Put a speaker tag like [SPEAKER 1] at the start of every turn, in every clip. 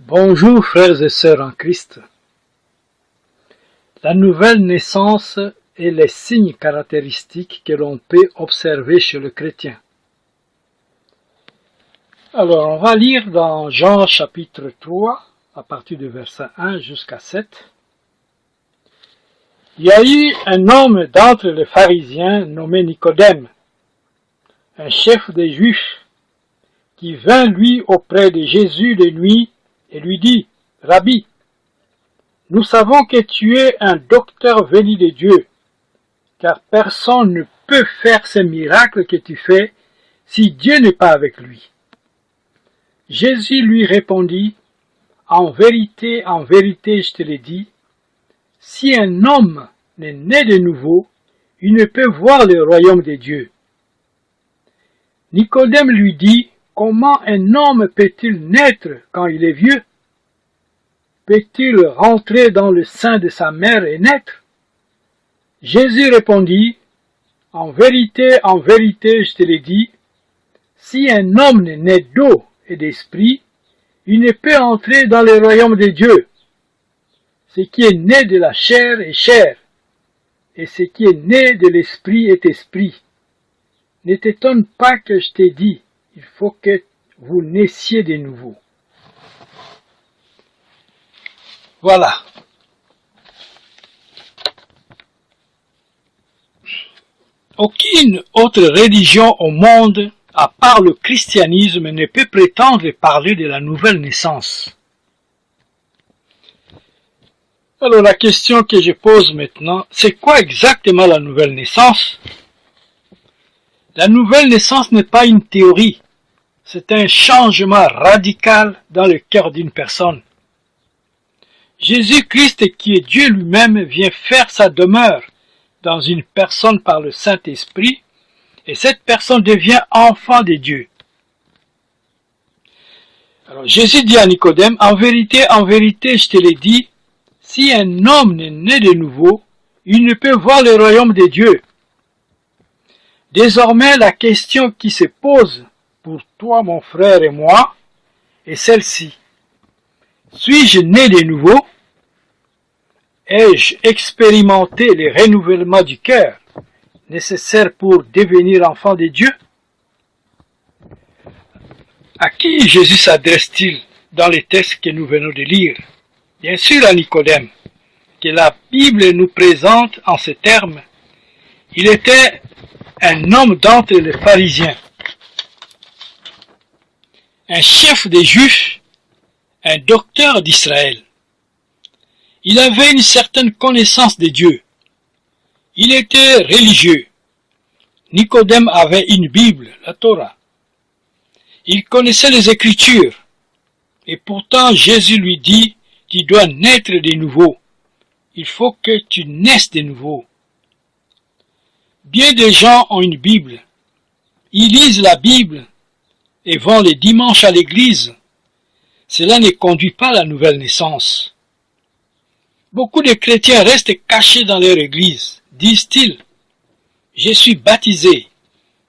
[SPEAKER 1] Bonjour frères et sœurs en Christ. La nouvelle naissance est les signes caractéristiques que l'on peut observer chez le chrétien. Alors on va lire dans Jean chapitre 3 à partir du verset 1 jusqu'à 7. Il y a eu un homme d'entre les pharisiens nommé Nicodème, un chef des Juifs, qui vint lui auprès de Jésus de nuit et lui dit, « Rabbi, nous savons que tu es un docteur venu de Dieu, car personne ne peut faire ces miracles que tu fais si Dieu n'est pas avec lui. » Jésus lui répondit, « en vérité, je te le dis, si un homme n'est né de nouveau, il ne peut voir le royaume de Dieu. » Nicodème lui dit, « Comment un homme peut-il naître quand il est vieux? Peut-il rentrer dans le sein de sa mère et naître? » Jésus répondit, « en vérité, je te le dis, si un homme n'est né d'eau et d'esprit, il ne peut entrer dans le royaume de Dieu. Ce qui est né de la chair est chair, et ce qui est né de l'esprit est esprit. Ne t'étonne pas que je t'ai dit, il faut que vous naissiez de nouveau. » Voilà. Aucune autre religion au monde, à part le christianisme, ne peut prétendre parler de la nouvelle naissance. Alors la question que je pose maintenant, c'est quoi exactement la nouvelle naissance? La nouvelle naissance n'est pas une théorie, c'est un changement radical dans le cœur d'une personne. Jésus-Christ, qui est Dieu lui-même, vient faire sa demeure dans une personne par le Saint-Esprit, et cette personne devient enfant de Dieu. Alors Jésus dit à Nicodème, en vérité, je te l'ai dit, si un homme n'est né de nouveau, il ne peut voir le royaume de Dieu. Désormais, la question qui se pose pour toi, mon frère et moi, est celle-ci. Suis-je né de nouveau? Ai-je expérimenté le renouvellement du cœur nécessaire pour devenir enfant de Dieu? À qui Jésus s'adresse-t-il dans les textes que nous venons de lire? Bien sûr à Nicodème, que la Bible nous présente en ces termes. Il était un homme d'entre les pharisiens, un chef des Juifs, un docteur d'Israël. Il avait une certaine connaissance de Dieu. Il était religieux. Nicodème avait une Bible, la Torah. Il connaissait les Écritures. Et pourtant Jésus lui dit, tu dois naître de nouveau. Il faut que tu naisses de nouveau. Bien des gens ont une Bible. Ils lisent la Bible et vont les dimanches à l'église. Cela ne conduit pas à la nouvelle naissance. Beaucoup de chrétiens restent cachés dans leur église. Disent-ils, je suis baptisé,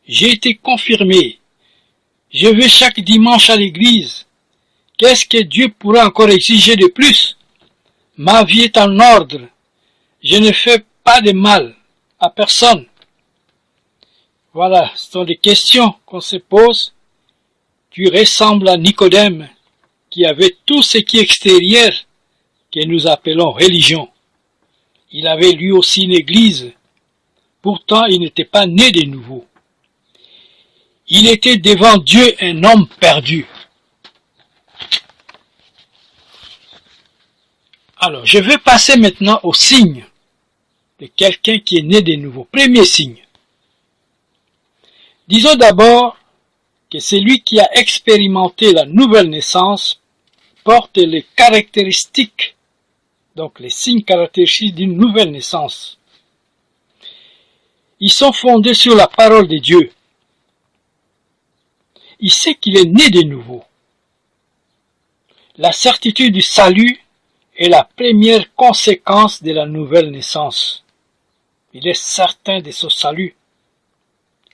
[SPEAKER 1] j'ai été confirmé, je vais chaque dimanche à l'église. Qu'est-ce que Dieu pourra encore exiger de plus? Ma vie est en ordre, je ne fais pas de mal à personne. Voilà, ce sont des questions qu'on se pose. Tu ressembles à Nicodème, qui avait tout ce qui est extérieur, que nous appelons religion. Il avait lui aussi une église. Pourtant, il n'était pas né de nouveau. Il était devant Dieu un homme perdu. Alors, je vais passer maintenant au signe de quelqu'un qui est né de nouveau. Premier signe. Disons d'abord que celui qui a expérimenté la nouvelle naissance porte les caractéristiques, donc les signes caractéristiques d'une nouvelle naissance. Ils sont fondés sur la parole de Dieu. Il sait qu'il est né de nouveau. La certitude du salut est la première conséquence de la nouvelle naissance. Il est certain de son salut.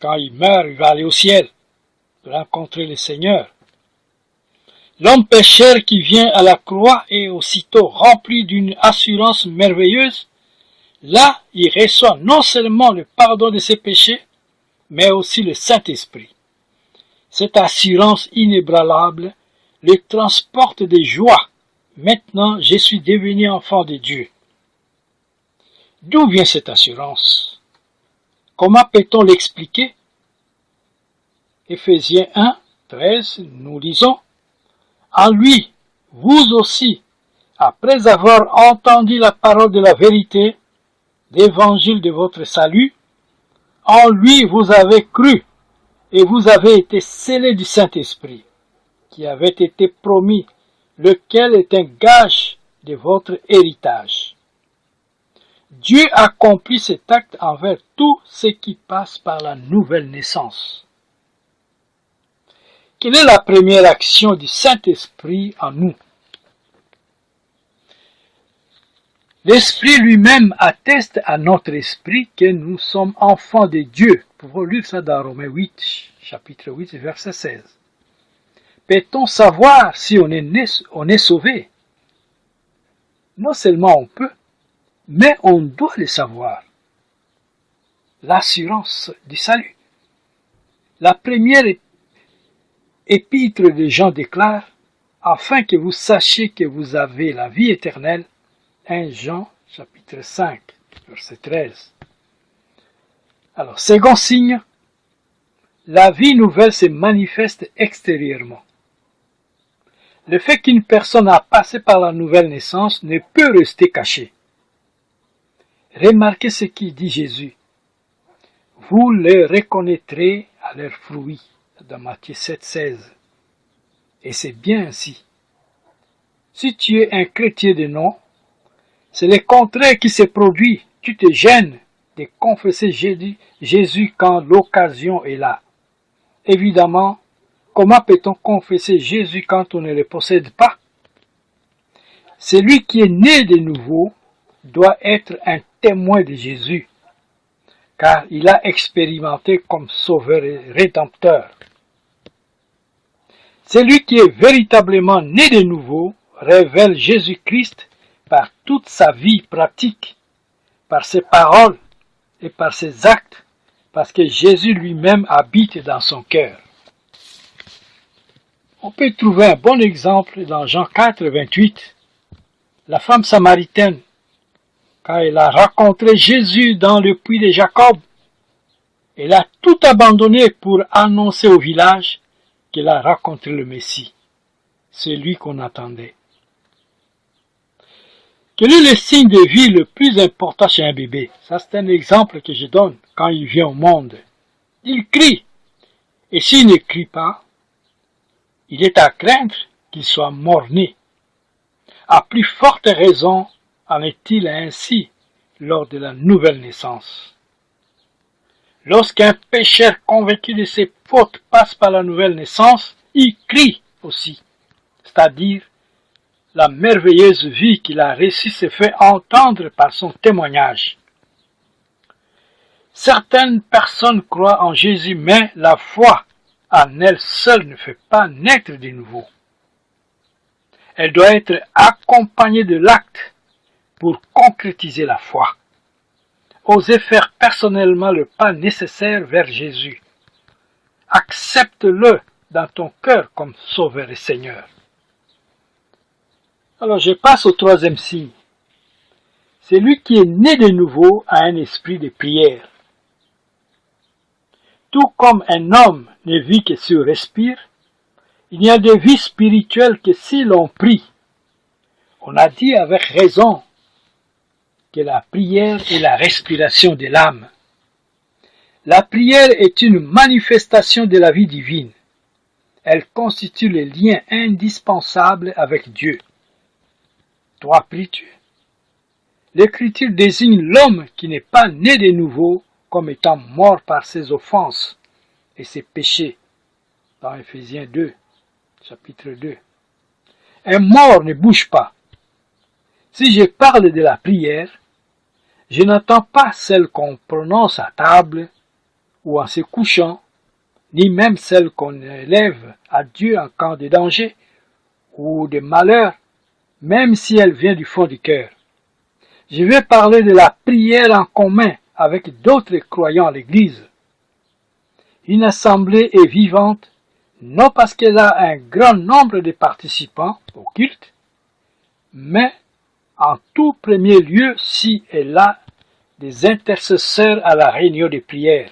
[SPEAKER 1] Quand il meurt, il va aller au ciel, rencontrer le Seigneur. L'homme pécheur qui vient à la croix est aussitôt rempli d'une assurance merveilleuse. Là, il reçoit non seulement le pardon de ses péchés, mais aussi le Saint-Esprit. Cette assurance inébranlable le transporte de joie. Maintenant, je suis devenu enfant de Dieu. D'où vient cette assurance? Comment peut-on l'expliquer? Éphésiens 1, 13, nous lisons: En lui, vous aussi, après avoir entendu la parole de la vérité, l'évangile de votre salut, en lui vous avez cru, et vous avez été scellés du Saint-Esprit, qui avait été promis, lequel est un gage de votre héritage. Dieu accomplit cet acte envers tous ceux qui passent par la nouvelle naissance. Quelle est la première action du Saint-Esprit en nous? L'Esprit lui-même atteste à notre esprit que nous sommes enfants de Dieu. Vous pouvez lire ça dans Romains 8, chapitre 8, verset 16. Peut-on savoir si on est sauvé? Non seulement on peut, mais on doit le savoir. L'assurance du salut. La première épître de Jean déclare: afin que vous sachiez que vous avez la vie éternelle. 1 Jean, chapitre 5, verset 13. Alors, second signe, la vie nouvelle se manifeste extérieurement. Le fait qu'une personne a passé par la nouvelle naissance ne peut rester caché. Remarquez ce qu'il dit Jésus. Vous les reconnaîtrez à leurs fruits, dans Matthieu 7, 16. Et c'est bien ainsi. Si tu es un chrétien de nom, c'est le contraire qui se produit. Tu te gênes de confesser Jésus quand l'occasion est là. Évidemment, comment peut-on confesser Jésus quand on ne le possède pas? Celui qui est né de nouveau doit être un témoin de Jésus, car il a expérimenté comme sauveur et rédempteur. Celui qui est véritablement né de nouveau révèle Jésus-Christ par toute sa vie pratique, par ses paroles et par ses actes, parce que Jésus lui-même habite dans son cœur. On peut trouver un bon exemple dans Jean 4, 28. La femme samaritaine, quand elle a rencontré Jésus dans le puits de Jacob, elle a tout abandonné pour annoncer au village qu'elle a rencontré le Messie, celui qu'on attendait. Quel est le signe de vie le plus important chez un bébé? Ça, c'est un exemple que je donne quand il vient au monde. Il crie. Et s'il ne crie pas, il est à craindre qu'il soit mort-né. À plus forte raison en est-il ainsi lors de la nouvelle naissance. Lorsqu'un pécheur convaincu de ses fautes passe par la nouvelle naissance, il crie aussi, c'est-à-dire la merveilleuse vie qu'il a reçue se fait entendre par son témoignage. Certaines personnes croient en Jésus, mais la foi en elle seule ne fait pas naître de nouveau. Elle doit être accompagnée de l'acte pour concrétiser la foi. Osez faire personnellement le pas nécessaire vers Jésus. Accepte-le dans ton cœur comme Sauveur et Seigneur. Alors je passe au troisième signe. Celui qui est né de nouveau a un esprit de prière. Tout comme un homme ne vit que s'il respire, il n'y a de vie spirituelle que si l'on prie. On a dit avec raison que la prière est la respiration de l'âme. La prière est une manifestation de la vie divine. Elle constitue le lien indispensable avec Dieu. Toi, pries-tu? L'Écriture désigne l'homme qui n'est pas né de nouveau comme étant mort par ses offenses et ses péchés, dans Éphésiens 2, chapitre 2. Un mort ne bouge pas. Si je parle de la prière, je n'entends pas celle qu'on prononce à table ou en se couchant, ni même celle qu'on élève à Dieu en cas de danger ou de malheur, même si elle vient du fond du cœur. Je vais parler de la prière en commun avec d'autres croyants à l'Église. Une assemblée est vivante, non parce qu'elle a un grand nombre de participants au culte, mais en tout premier lieu si elle a des intercesseurs à la réunion de prière.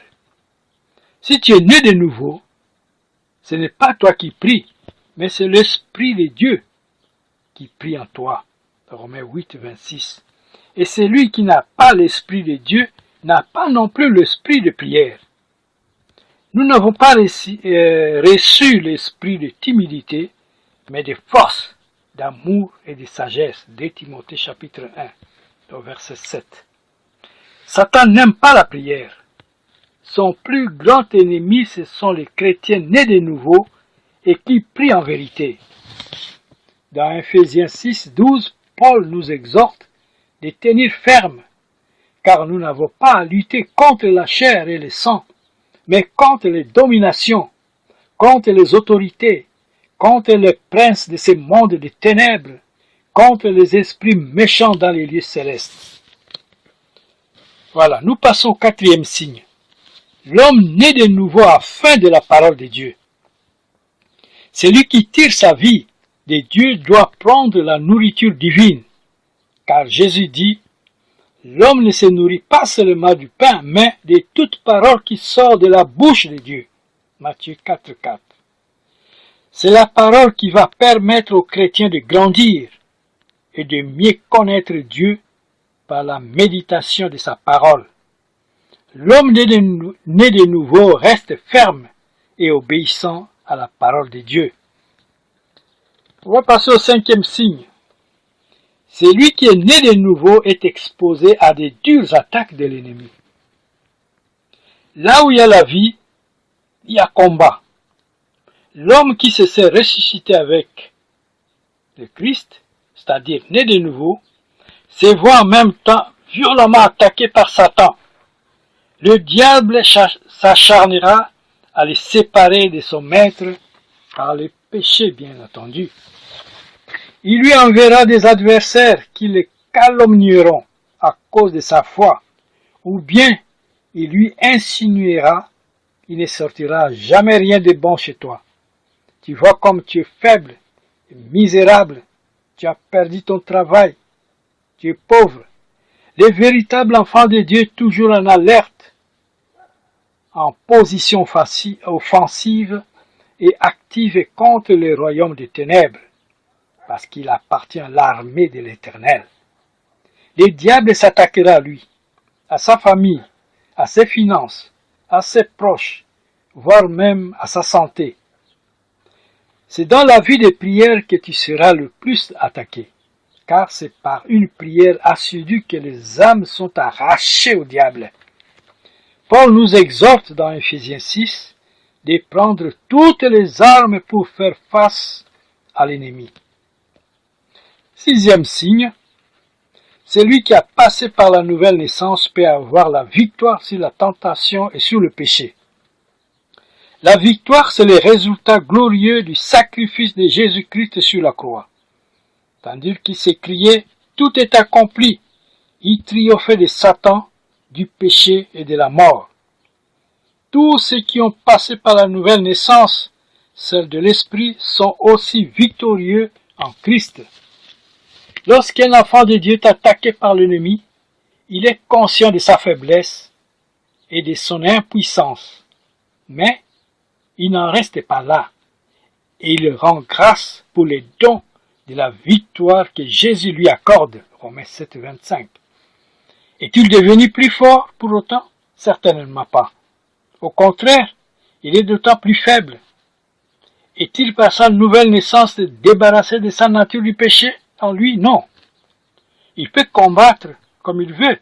[SPEAKER 1] Si tu es né de nouveau, ce n'est pas toi qui pries, mais c'est l'Esprit de Dieu qui prie en toi. Romains 8, 26. Et celui qui n'a pas l'Esprit de Dieu n'a pas non plus l'esprit de prière. Nous n'avons pas reçu l'esprit de timidité, mais de force, d'amour et de sagesse. 2 Timothée chapitre 1, au verset 7. Satan n'aime pas la prière. Son plus grand ennemi, ce sont les chrétiens nés de nouveau et qui prient en vérité. Dans Ephésiens 6, 12, Paul nous exhorte de tenir ferme, car nous n'avons pas à lutter contre la chair et le sang, mais contre les dominations, contre les autorités, contre les princes de ce monde de ténèbres, contre les esprits méchants dans les lieux célestes. Voilà, nous passons au 4e signe. L'homme né de nouveau a faim de la parole de Dieu. Celui qui tire sa vie de Dieu doit prendre la nourriture divine, car Jésus dit, l'homme ne se nourrit pas seulement du pain, mais de toute parole qui sort de la bouche de Dieu. Matthieu 4, 4. C'est la parole qui va permettre aux chrétiens de grandir et de mieux connaître Dieu par la méditation de sa parole. L'homme né de nouveau reste ferme et obéissant à la parole de Dieu. On va passer au 5e signe. Celui qui est né de nouveau est exposé à des dures attaques de l'ennemi. Là où il y a la vie, il y a combat. L'homme qui se sait ressuscité avec le Christ, c'est-à-dire né de nouveau, se voit en même temps violemment attaqué par Satan. Le diable s'acharnera à le séparer de son maître par le péché, bien entendu. Il lui enverra des adversaires qui le calomnieront à cause de sa foi, ou bien il lui insinuera qu'il ne sortira jamais rien de bon chez toi. Tu vois comme tu es faible, misérable, tu as perdu ton travail, tu es pauvre. Les véritables enfants de Dieu toujours en alerte, en position offensive et active contre le royaume des ténèbres, parce qu'il appartient à l'armée de l'Éternel. Le diable s'attaquera à lui, à sa famille, à ses finances, à ses proches, voire même à sa santé. C'est dans la vie de prière que tu seras le plus attaqué, car c'est par une prière assidue que les âmes sont arrachées au diable. Paul nous exhorte dans Ephésiens 6 de prendre toutes les armes pour faire face à l'ennemi. 6e signe, celui qui a passé par la nouvelle naissance peut avoir la victoire sur la tentation et sur le péché. La victoire, c'est le résultat glorieux du sacrifice de Jésus-Christ sur la croix. Tandis qu'il s'écriait, tout est accompli. Il triomphait de Satan, du péché et de la mort. Tous ceux qui ont passé par la nouvelle naissance, celle de l'Esprit, sont aussi victorieux en Christ. Lorsqu'un enfant de Dieu est attaqué par l'ennemi, il est conscient de sa faiblesse et de son impuissance. Mais il n'en reste pas là, et il rend grâce pour les dons de la victoire que Jésus lui accorde. Romains 7, 25. Est-il devenu plus fort pour autant? Certainement pas. Au contraire, il est d'autant plus faible. Est-il par sa nouvelle naissance débarrassé de sa nature du péché en lui? Non. Il peut combattre comme il veut.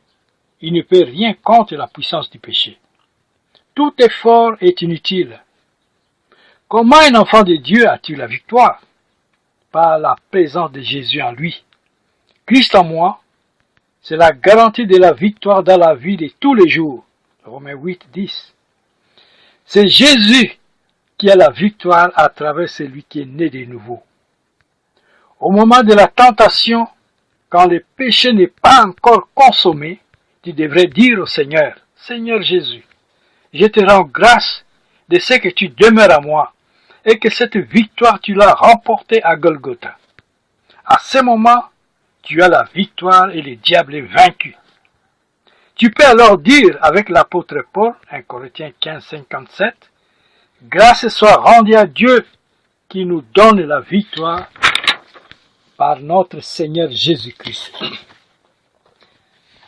[SPEAKER 1] Il ne peut rien contre la puissance du péché. Tout effort est inutile. Comment un enfant de Dieu a-t-il la victoire? Par la présence de Jésus en lui. Christ en moi, c'est la garantie de la victoire dans la vie de tous les jours. Romains 8, 10. C'est Jésus qui a la victoire à travers celui qui est né de nouveau. Au moment de la tentation, quand le péché n'est pas encore consommé, tu devrais dire au Seigneur, Seigneur Jésus, je te rends grâce de ce que tu demeures à moi et que cette victoire tu l'as remportée à Golgotha. À ce moment, tu as la victoire et le diable est vaincu. Tu peux alors dire avec l'apôtre Paul, 1 Corinthiens 15, 57, grâce soit rendue à Dieu qui nous donne la victoire par notre Seigneur Jésus-Christ.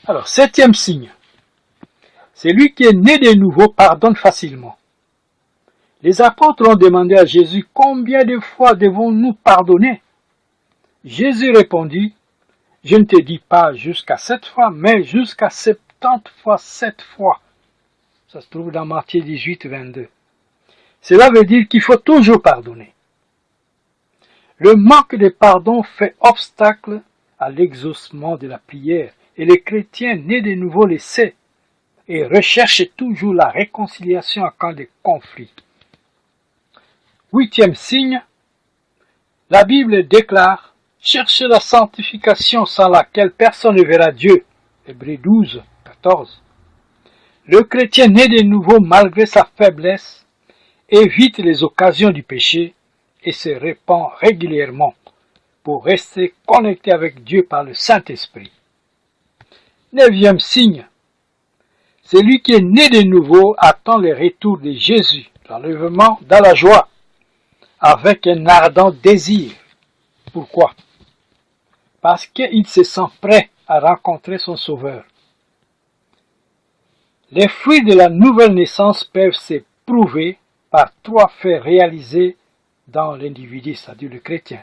[SPEAKER 1] Alors, 7e signe. Celui qui est né de nouveau pardonne facilement. Les apôtres ont demandé à Jésus combien de fois devons-nous pardonner? Jésus répondit, je ne te dis pas jusqu'à 7 fois, mais jusqu'à 70 fois 7 fois. Ça se trouve dans Matthieu 18, 22. Cela veut dire qu'il faut toujours pardonner. Le manque de pardon fait obstacle à l'exaucement de la prière et les chrétiens nés de nouveau le savent et recherchent toujours la réconciliation en cas de conflit. 8e signe, la Bible déclare « Cherchez la sanctification sans laquelle personne ne verra Dieu » Hébreux 12, 14. Le chrétien né de nouveau malgré sa faiblesse évite les occasions du péché et se répand régulièrement pour rester connecté avec Dieu par le Saint-Esprit. 9e signe, celui qui est né de nouveau attend le retour de Jésus, l'enlèvement dans la joie, avec un ardent désir. Pourquoi? Parce qu'il se sent prêt à rencontrer son Sauveur. Les fruits de la nouvelle naissance peuvent se prouver par 3 faits réalisés dans l'individu, c'est-à-dire le chrétien.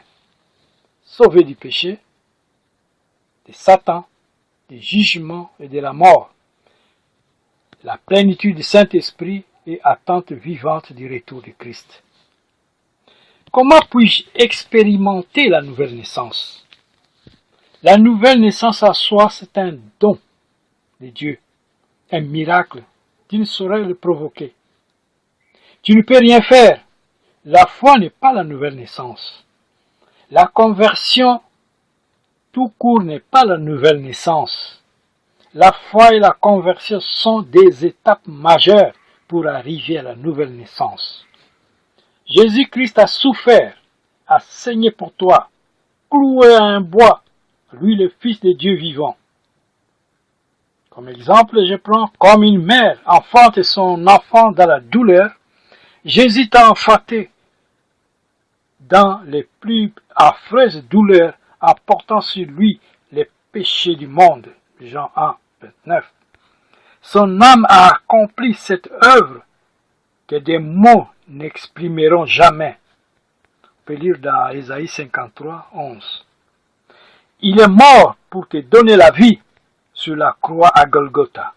[SPEAKER 1] Sauvé du péché, de Satan, du jugement et de la mort. La plénitude du Saint-Esprit et attente vivante du retour de Christ. Comment puis-je expérimenter la nouvelle naissance? La nouvelle naissance en soi, c'est un don de Dieu, un miracle. Tu ne saurais le provoquer. Tu ne peux rien faire. La foi n'est pas la nouvelle naissance. La conversion, tout court, n'est pas la nouvelle naissance. La foi et la conversion sont des étapes majeures pour arriver à la nouvelle naissance. Jésus-Christ a souffert, a saigné pour toi, cloué à un bois, lui le Fils de Dieu vivant. Comme exemple, je prends comme une mère enfante son enfant dans la douleur, Jésus t'a enfanté dans les plus affreuses douleurs en portant sur lui les péchés du monde. Jean 1, 29. Son âme a accompli cette œuvre que des mots n'exprimeront jamais. On peut lire dans Ésaïe 53, 11. Il est mort pour te donner la vie sur la croix à Golgotha.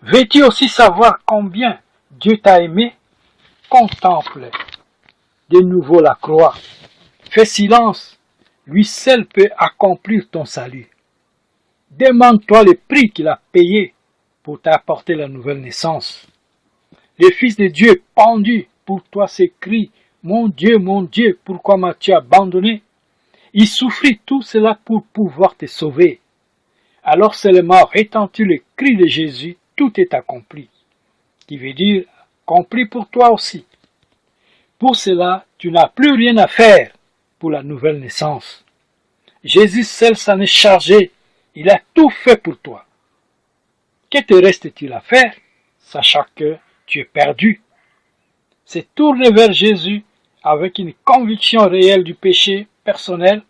[SPEAKER 1] Veux-tu aussi savoir combien Dieu t'a aimé? Contemple de nouveau la croix. Fais silence, lui seul peut accomplir ton salut. Demande-toi le prix qu'il a payé pour t'apporter la nouvelle naissance. Le Fils de Dieu pendu pour toi s'écrie, mon Dieu, pourquoi m'as-tu abandonné? Il souffrit tout cela pour pouvoir te sauver. Alors seulement retentis le cri de Jésus, tout est accompli, qui veut dire accompli pour toi aussi. Pour cela, tu n'as plus rien à faire pour la nouvelle naissance. Jésus seul s'en est chargé, il a tout fait pour toi. Que te reste-t-il à faire, sachant que tu es perdu? C'est tourner vers Jésus avec une conviction réelle du péché personnel,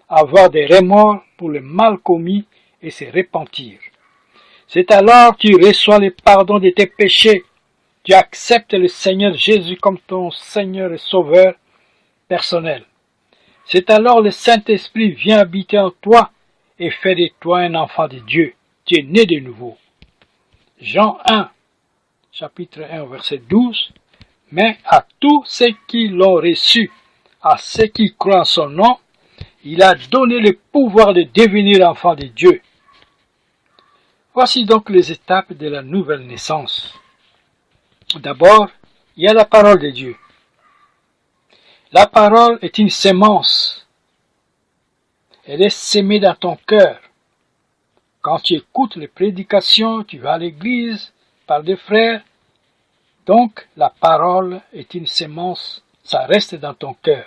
[SPEAKER 1] avoir des remords pour le mal commis et se repentir. C'est alors que tu reçois le pardon de tes péchés, tu acceptes le Seigneur Jésus comme ton Seigneur et Sauveur personnel. C'est alors le Saint-Esprit vient habiter en toi et fait de toi un enfant de Dieu. Tu es né de nouveau. Jean 1, chapitre 1, verset 12. Mais à tous ceux qui l'ont reçu, à ceux qui croient en son nom, il a donné le pouvoir de devenir enfant de Dieu. Voici donc les étapes de la nouvelle naissance. D'abord, il y a la parole de Dieu. La parole est une sémence elle est sémée dans ton cœur. Quand tu écoutes les prédications, tu vas à l'église par des frères. Donc, la parole est une sémence, ça reste dans ton cœur.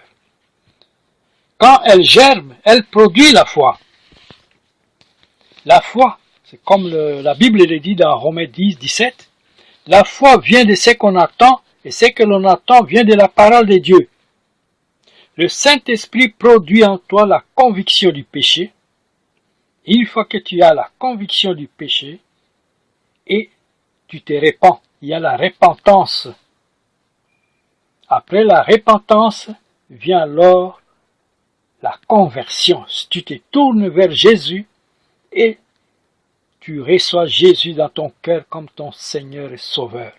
[SPEAKER 1] Quand elle germe, elle produit la foi. La foi, c'est comme la Bible le dit dans Romains 10, 17. La foi vient de ce qu'on attend, et ce que l'on attend vient de la parole de Dieu. Le Saint-Esprit produit en toi la conviction du péché. Une fois que tu as la conviction du péché, et tu te répands, il y a la repentance. Après la repentance, vient alors la conversion. Tu te tournes vers Jésus et tu reçois Jésus dans ton cœur comme ton Seigneur et Sauveur.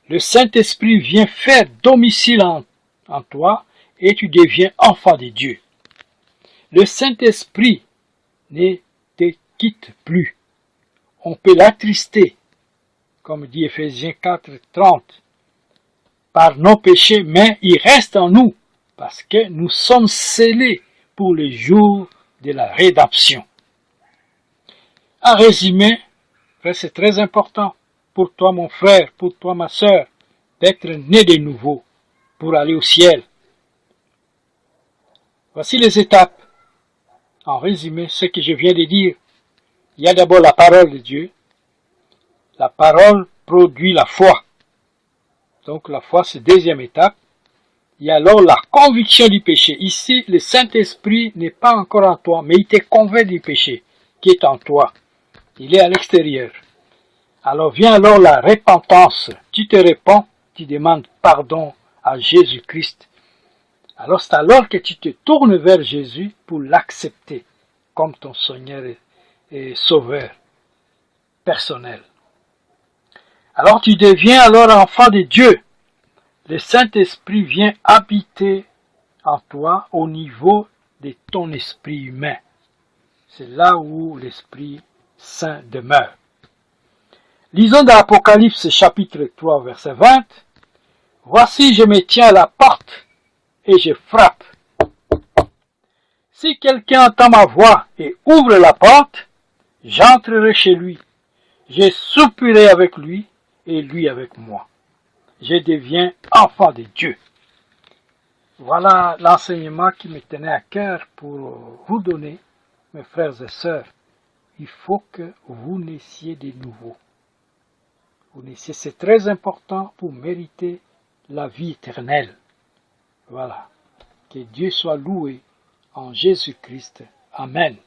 [SPEAKER 1] Le Saint-Esprit vient faire domicile en toi et tu deviens enfant de Dieu. Le Saint-Esprit ne te quitte plus. On peut l'attrister, comme dit Ephésiens 4, 30, par nos péchés, mais il reste en nous, parce que nous sommes scellés pour le jour de la rédemption. En résumé, c'est très important pour toi mon frère, pour toi ma sœur, d'être né de nouveau pour aller au ciel. Voici les étapes. En résumé, ce que je viens de dire, il y a d'abord la parole de Dieu. La parole produit la foi. Donc la foi, c'est deuxième étape. Il y a alors la conviction du péché. Ici, le Saint-Esprit n'est pas encore en toi, mais il te convainc du péché qui est en toi. Il est à l'extérieur. Alors vient alors la repentance. Tu te répands, tu demandes pardon à Jésus-Christ. Alors c'est alors que tu te tournes vers Jésus pour l'accepter comme ton Seigneur et Sauveur personnel. Alors tu deviens alors enfant de Dieu. Le Saint-Esprit vient habiter en toi au niveau de ton esprit humain. C'est là où l'Esprit Saint demeure. Lisons dans l'Apocalypse chapitre 3 verset 20. Voici je me tiens à la porte et je frappe. Si quelqu'un entend ma voix et ouvre la porte, j'entrerai chez lui. Je soupirai avec lui et lui avec moi. Je deviens enfant de Dieu. Voilà l'enseignement qui me tenait à cœur pour vous donner, mes frères et sœurs. Il faut que vous naissiez de nouveau. Vous naissiez, c'est très important pour mériter la vie éternelle. Voilà. Que Dieu soit loué en Jésus-Christ. Amen.